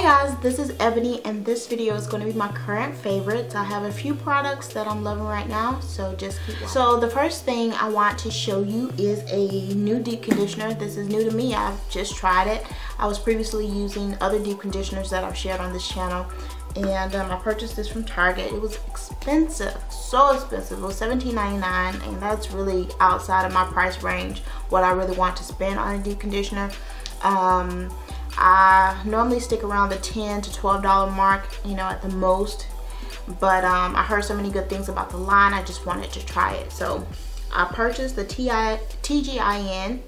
Hi guys, this is Ebony and this video is going to be my current favorites. I have a few products that I'm loving right now, so just keep watching. So the first thing I want to show you is a new deep conditioner. This is new to me. I've just tried it. I was previously using other deep conditioners that I've shared on this channel, and I purchased this from Target. It was expensive, so expensive. It was $17.99, and that's really outside of my price range, what I really want to spend on a deep conditioner. I normally stick around the $10 to $12 mark, you know, at the most, but I heard so many good things about the line, I just wanted to try it. So I purchased the Tjin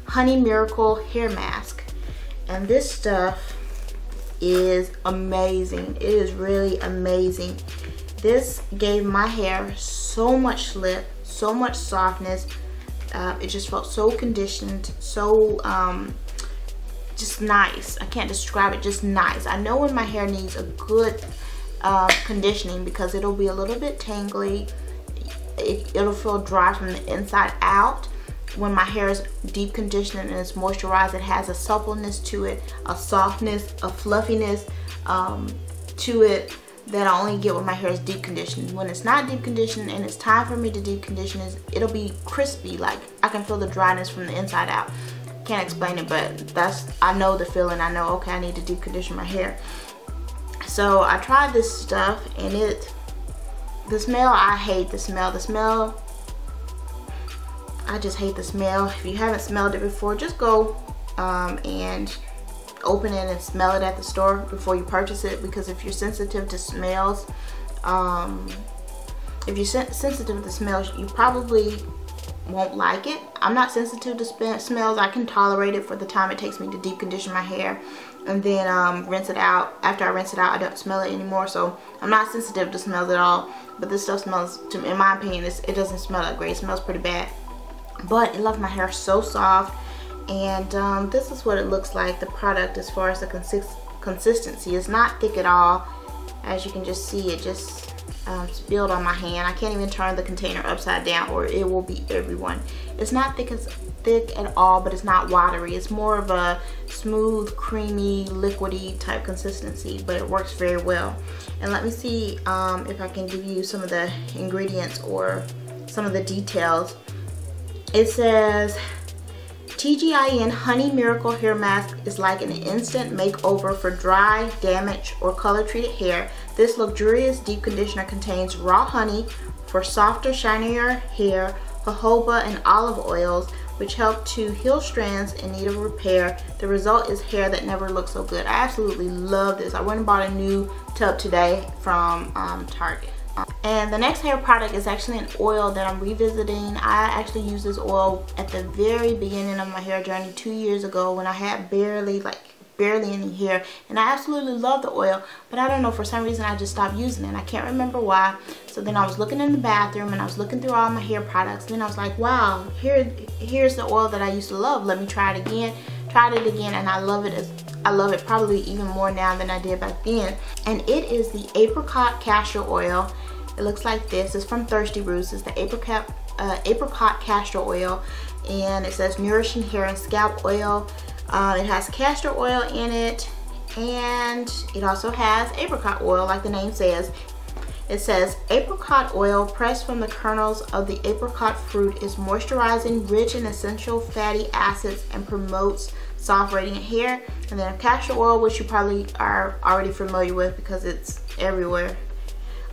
Honey Miracle Hair Mask, and this stuff is amazing. It is really amazing. This gave my hair so much slip, so much softness. It just felt so conditioned, so just nice. I can't describe it, just nice. I know when my hair needs a good conditioning, because it'll be a little bit tangly. It'll feel dry from the inside out. When my hair is deep conditioned and it's moisturized, it has a suppleness to it, a softness, a fluffiness to it that I only get when my hair is deep conditioned. When it's not deep conditioned and it's time for me to deep condition, it'll be crispy. Like, I can feel the dryness from the inside out. Can't explain it, but I know the feeling. I know, okay, I need to deep condition my hair. So I tried this stuff, and the smell, I hate the smell. I just hate the smell. If you haven't smelled it before, just go and open it and smell it at the store before you purchase it, because if you're sensitive to smells, you probably won't like it. I'm not sensitive to smells. I can tolerate it for the time it takes me to deep condition my hair, and then rinse it out. After I rinse it out, I don't smell it anymore, so I'm not sensitive to smells at all. But this stuff smells, in my opinion, it doesn't smell that great. It smells pretty bad, but it left my hair so soft. And this is what it looks like, the product, as far as the consistency. It's not thick at all. As you can just see, it just spilled on my hand. I can't even turn the container upside down or it will be everyone. It's not thick at all, but it's not watery. It's more of a smooth, creamy, liquidy type consistency, but it works very well. And let me see if I can give you some of the ingredients or some of the details. It says, Tjin Honey Miracle Hair Mask is like an instant makeover for dry, damaged, or color-treated hair. This luxurious deep conditioner contains raw honey for softer, shinier hair, jojoba, and olive oils, which help to heal strands in need of repair. The result is hair that never looked so good. I absolutely love this. I went and bought a new tub today from Target. And the next hair product is actually an oil that I'm revisiting. I actually used this oil at the very beginning of my hair journey 2 years ago, when I had barely any hair, and I absolutely love the oil, but I don't know, for some reason I just stopped using it. I can't remember why. So then I was looking in the bathroom and I was looking through all my hair products, and then I was like, wow, here's the oil that I used to love. Let me try it again. Tried it again, and I love it. I love it probably even more now than I did back then. And it is the Apricot Castor Oil. It looks like this. It's from Thirsty Roots. It's the Apricot Castor Oil, and it says nourishing hair and scalp oil. It has castor oil in it, and it also has apricot oil, like the name says. It says apricot oil pressed from the kernels of the apricot fruit is moisturizing, rich in essential fatty acids, and promotes soft, radiant hair. And then castor oil, which you probably are already familiar with because it's everywhere.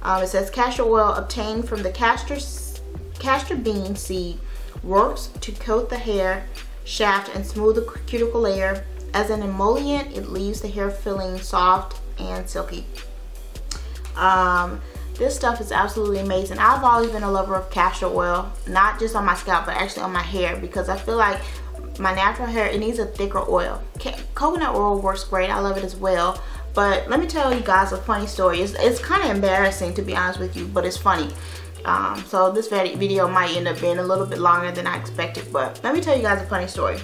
It says castor oil obtained from the castor bean seed works to coat the hair shaft and smooth the cuticle layer. As an emollient, it leaves the hair feeling soft and silky. This stuff is absolutely amazing. I've always been a lover of castor oil, not just on my scalp, but actually on my hair, because I feel like my natural hair, it needs a thicker oil. Coconut oil works great. I love it as well. But let me tell you guys a funny story. It's kind of embarrassing, to be honest with you, but it's funny. So this video might end up being a little bit longer than I expected, but let me tell you guys a funny story.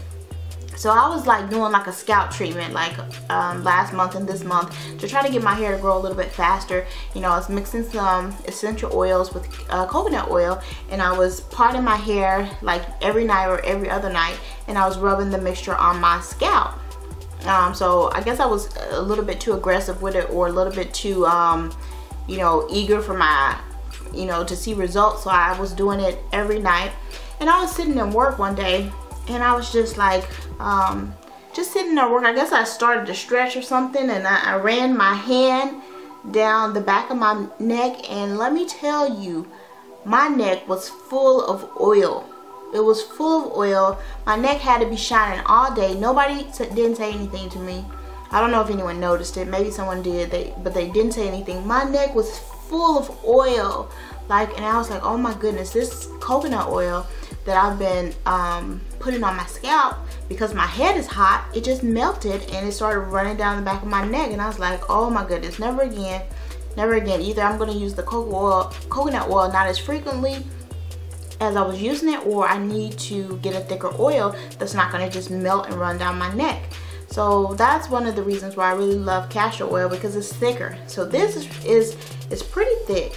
So I was like doing like a scalp treatment like last month and this month to try to get my hair to grow a little bit faster. You know, I was mixing some essential oils with coconut oil, and I was parting my hair like every night or every other night, and I was rubbing the mixture on my scalp. So I guess I was a little bit too aggressive with it, or a little bit too you know, eager for my, you know, to see results. So I was doing it every night, and I was sitting in work one day, and I was just like just sitting there work. I guess I started to stretch or something, and I ran my hand down the back of my neck, and let me tell you, my neck was full of oil. It was full of oil. My neck had to be shining all day. Nobody didn't say anything to me. I don't know if anyone noticed it. Maybe someone did, but they didn't say anything. My neck was full of oil, like, and I was like, oh my goodness, this coconut oil that I've been putting on my scalp, because my head is hot, it just melted and it started running down the back of my neck, and I was like, oh my goodness, never again, never again. Either I'm going to use the coconut oil not as frequently as I was using it, or I need to get a thicker oil that's not going to just melt and run down my neck. So that's one of the reasons why I really love castor oil, because it's thicker. So this is pretty thick.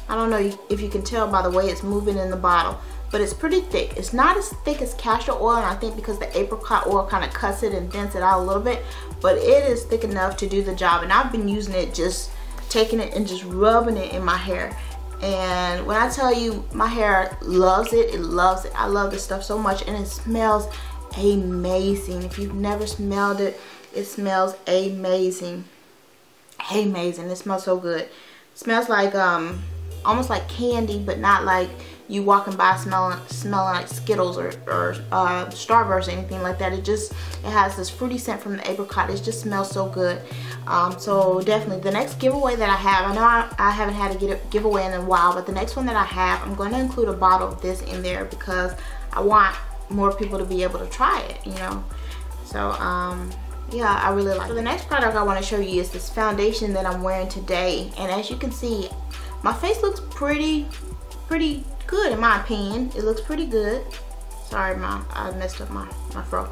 I don't know if you can tell by the way it's moving in the bottle, but it's pretty thick. It's not as thick as castor oil, and I think because the apricot oil kind of cuts it and dents it out a little bit, but it is thick enough to do the job. And I've been using it, just taking it and just rubbing it in my hair. And when I tell you, my hair loves it, it loves it. I love this stuff so much, and it smells amazing. If you've never smelled it, it smells amazing. Amazing. It smells so good. It smells like almost like candy, but not like you walking by smelling like Skittles or Starburst or anything like that. It has this fruity scent from the apricot. It just smells so good. So definitely the next giveaway that I have, I know I haven't had a giveaway in a while, but the next one that I have, I'm going to include a bottle of this in there because I want more people to be able to try it, you know. So yeah, I really like it. So the next product I want to show you is this foundation that I'm wearing today, and as you can see, my face looks pretty good in my opinion. It looks pretty good. Sorry, I messed up my fro.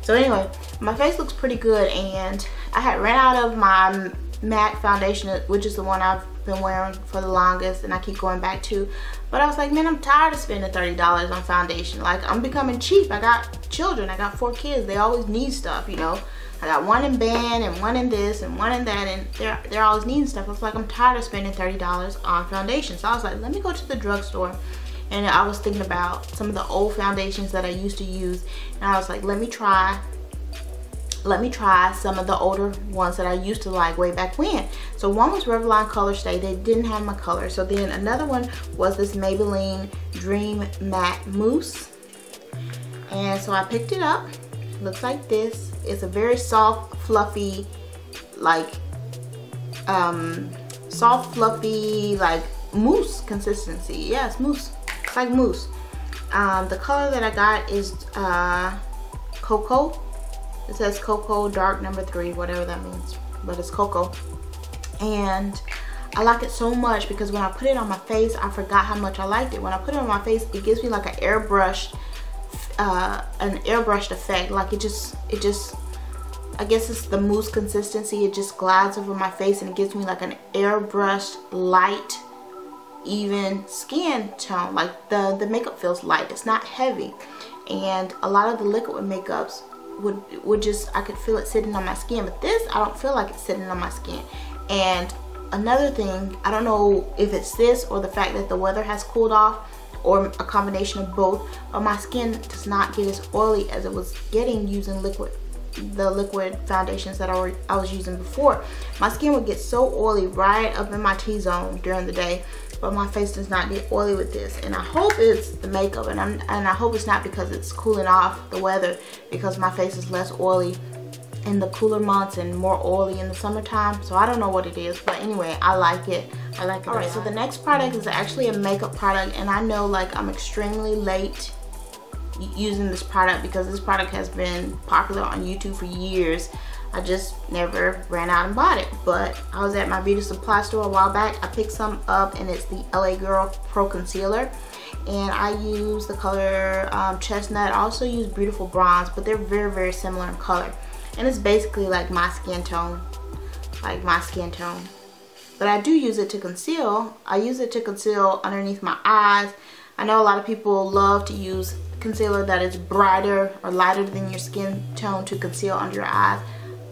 So anyway, my face looks pretty good, and I had ran out of my MAC foundation, which is the one I've been wearing for the longest and I keep going back to. But I was like, man, I'm tired of spending $30 on foundation. Like, I'm becoming cheap. I got children. I got 4 kids. They always need stuff, you know. I got one in band and one in this and one in that, and they're always needing stuff. I was like, I'm tired of spending $30 on foundation. So I was like, let me go to the drugstore. And I was thinking about some of the old foundations that I used to use, and I was like, let me try some of the older ones that I used to like way back when. So one was Revlon Color Stay. They didn't have my color. So then another one was this Maybelline Dream Matte Mousse. And so I picked it up. It looks like this. It's a very soft, fluffy, like mousse consistency. Yeah, it's mousse. It's like mousse. The color that I got is Cocoa. It says Cocoa Dark number 3, whatever that means, but it's Cocoa. And I like it so much because when I put it on my face, I forgot how much I liked it. When I put it on my face, it gives me like an airbrushed effect. Like it just, I guess it's the mousse consistency. It just glides over my face and it gives me like an airbrushed, light, even skin tone. Like the makeup feels light. It's not heavy. And a lot of the liquid makeups would just, I could feel it sitting on my skin, but this, I don't feel like it's sitting on my skin. And another thing, I don't know if it's this or the fact that the weather has cooled off, or a combination of both, but my skin does not get as oily as it was getting using the liquid foundations that I was using before. My skin would get so oily right up in my T-zone during the day, but my face does not get oily with this. And I hope it's the makeup, and I hope it's not because it's cooling off the weather, because my face is less oily in the cooler months and more oily in the summertime. So I don't know what it is, but anyway, I like it. I like it. All right, so the next product is actually a makeup product, and I know like I'm extremely late using this product because this product has been popular on YouTube for years. I just never ran out and bought it, but I was at my beauty supply store a while back. I picked some up, and it's the LA Girl Pro Concealer, and I use the color Chestnut. I also use Beautiful Bronze, but they're very similar in color, and it's basically like my skin tone, but I do use it to conceal. I use it to conceal underneath my eyes. I know a lot of people love to use concealer that is brighter or lighter than your skin tone to conceal under your eyes.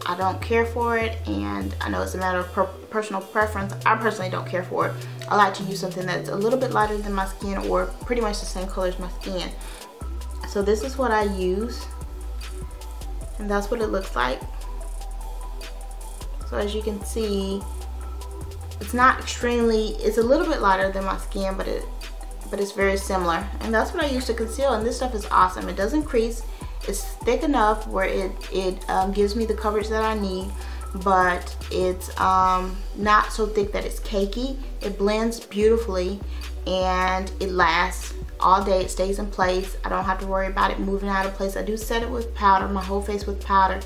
I don't care for it, and I know it's a matter of personal preference. I personally don't care for it. I like to use something that's a little bit lighter than my skin or pretty much the same color as my skin. So this is what I use, and that's what it looks like. So as you can see, it's not extremely, it's a little bit lighter than my skin, but it's very similar. And that's what I use to conceal, and this stuff is awesome. It doesn't crease. It's thick enough where it gives me the coverage that I need, but it's not so thick that it's cakey. It blends beautifully, and it lasts all day. It stays in place. I don't have to worry about it moving out of place. I do set it with powder, my whole face with powder,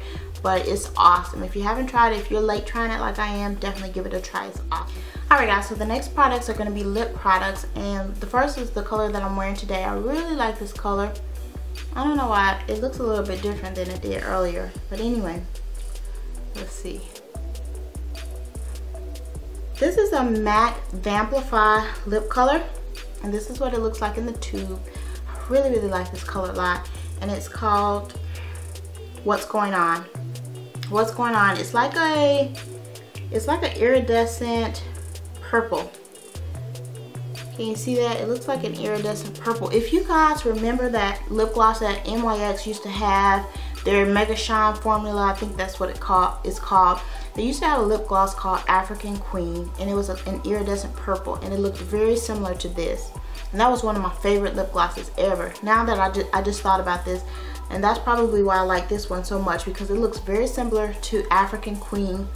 but it's awesome. If you haven't tried it, if you're late trying it like I am, definitely give it a try. It's awesome. Alright guys, so the next products are going to be lip products, and the first is the color that I'm wearing today. I really like this color. I don't know why, it looks a little bit different than it did earlier, but anyway, let's see. This is a MAC Vamplify lip color, and this is what it looks like in the tube. I really like this color a lot, and it's called What's Going On. What's Going On? It's like an iridescent purple. Can you see that? It looks like an iridescent purple. If you guys remember that lip gloss that NYX used to have, their Mega Shine formula, I think that's what it's called. They used to have a lip gloss called African Queen, and it was an iridescent purple, and it looked very similar to this. And that was one of my favorite lip glosses ever. Now that I just thought about this, and that's probably why I like this one so much, because it looks very similar to African Queen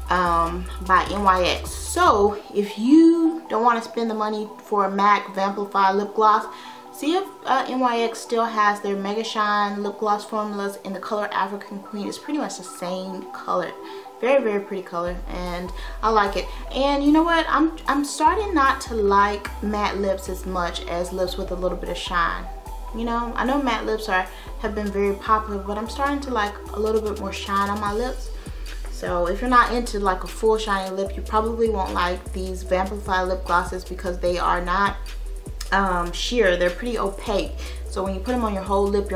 by NYX. So if you don't want to spend the money for a MAC Vamplify lip gloss, see if NYX still has their Mega Shine lip gloss formulas in the color African Queen. It's pretty much the same color. Very pretty color, and I like it. And you know what, I'm starting not to like matte lips as much as lips with a little bit of shine. You know, I know matte lips have been very popular, but I'm starting to like a little bit more shine on my lips. So if you're not into like a full shiny lip, you probably won't like these Vamplify lip glosses, because they are not sheer. They're pretty opaque. So when you put them on your whole lip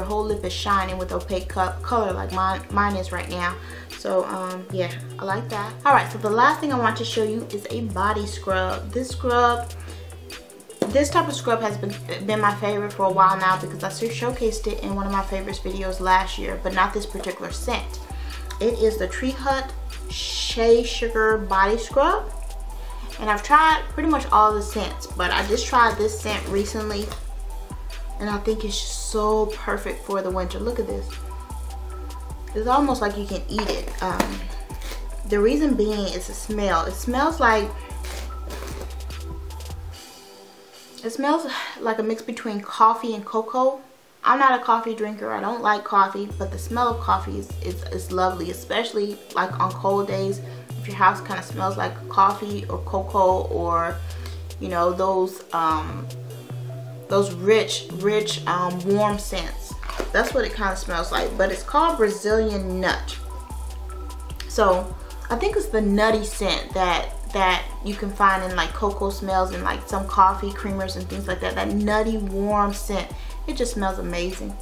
is shining with opaque color like mine is right now. So yeah, I like that. Alright, so the last thing I want to show you is a body scrub. This type of scrub has been my favorite for a while now, because I showcased it in one of my favorites videos last year, but not this particular scent. It is the Tree Hut Shea Sugar Body Scrub, and I've tried pretty much all the scents, but I just tried this scent recently, and I think it's just so perfect for the winter. Look at this. It's almost like you can eat it. The reason being is the smell. It smells like a mix between coffee and cocoa. I'm not a coffee drinker. I don't like coffee, but the smell of coffee is lovely, especially like on cold days. If your house kind of smells like coffee or cocoa, or you know, those rich warm scents. That's what it kind of smells like. But it's called Brazilian Nut. So I think it's the nutty scent that you can find in like cocoa smells and like some coffee creamers and things like that. That nutty warm scent. It just smells amazing.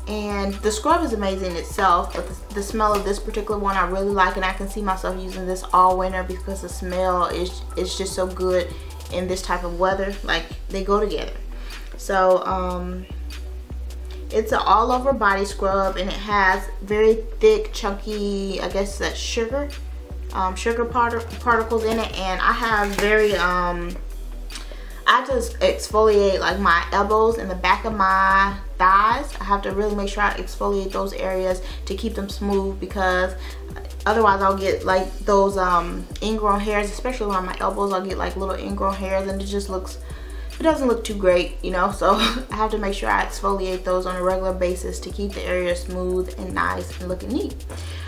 And the scrub is amazing itself, but the smell of this particular one I really like, and I can see myself using this all winter because the smell is just so good in this type of weather. Like, they go together. So it's an all over body scrub, and it has very thick, chunky, I guess that's sugar particles in it. And I have very I have to exfoliate like my elbows and the back of my thighs. I have to really make sure I exfoliate those areas to keep them smooth, because otherwise I'll get like those ingrown hairs, especially around my elbows. I'll get like little ingrown hairs, and it doesn't look too great, you know. So I have to make sure I exfoliate those on a regular basis to keep the area smooth and nice and looking neat.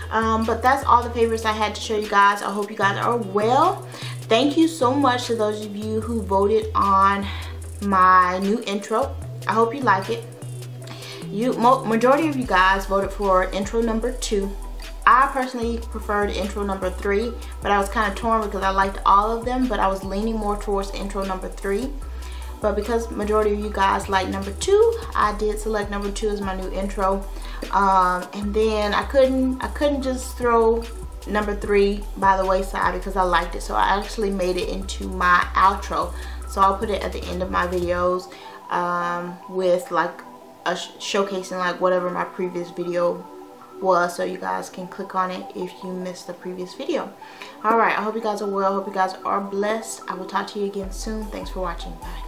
But that's all the favorites I had to show you guys. I hope you guys are well. Thank you so much to those of you who voted on my new intro. I hope you like it. Majority of you guys voted for intro number 2. I personally preferred intro number 3, but I was kind of torn because I liked all of them, but I was leaning more towards intro number 3. but because majority of you guys like number 2, I did select number 2 as my new intro. And then I couldn't just throw number 3 by the wayside because I liked it, so I actually made it into my outro. So I'll put it at the end of my videos with like a showcasing like whatever my previous video was, so you guys can click on it if you missed the previous video. Alright, I hope you guys are well. I hope you guys are blessed. I will talk to you again soon. Thanks for watching. Bye.